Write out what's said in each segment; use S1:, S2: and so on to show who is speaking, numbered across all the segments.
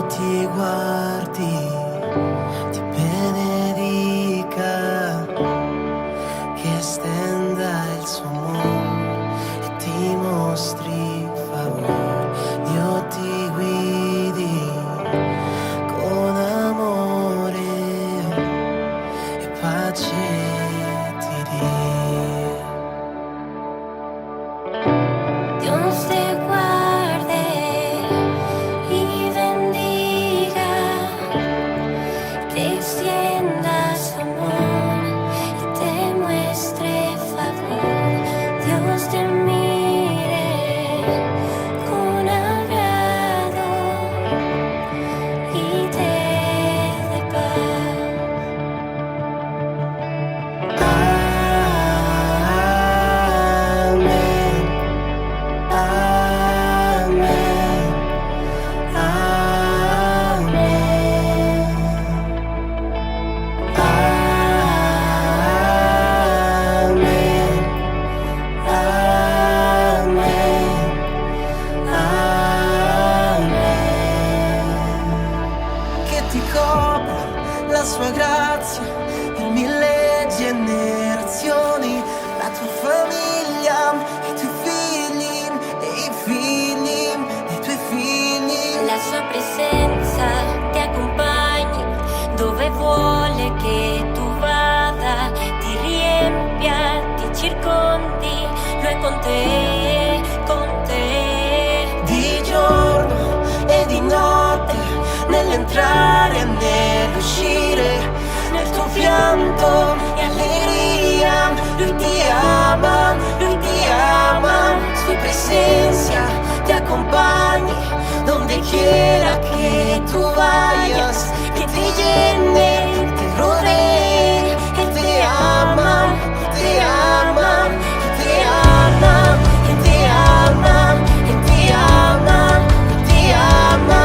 S1: ti guardi, ti benedica, che stenda il suo amore e ti mostri favore. Dio ti guidi con amore e pace ti dia.
S2: Dios te guarde y bendiga, te extienda su amor y te muestre favor. Dios te mire con agrado y te dé paz.
S1: Che ti copra la sua grazia per 1000 generazioni, la tua famiglia, i tuoi figli e i figli dei tuoi figli.
S2: La sua presenza ti accompagni dove vuole che tu vada, ti riempia, ti circondi, lui è con te, con te.
S1: Di giorno e di notte, nell'entrare e nell'uscire, nel tuo pianto e allegria, lui ti ama, sua presencia ti accompagni donde quiera que tú vayas, que te llene, te rodee, Él te ama, te ama, te ama, te ama, te ama, te ama,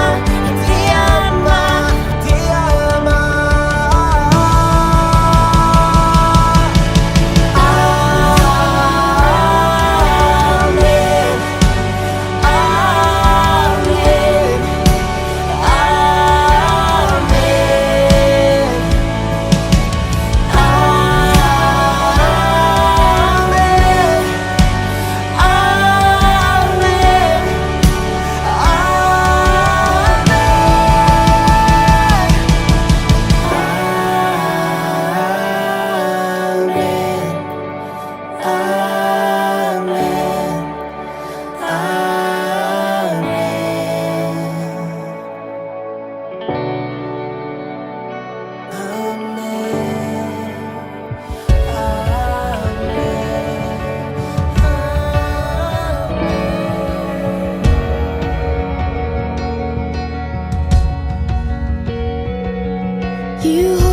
S1: te ama, te ama. Amen, amen,
S2: You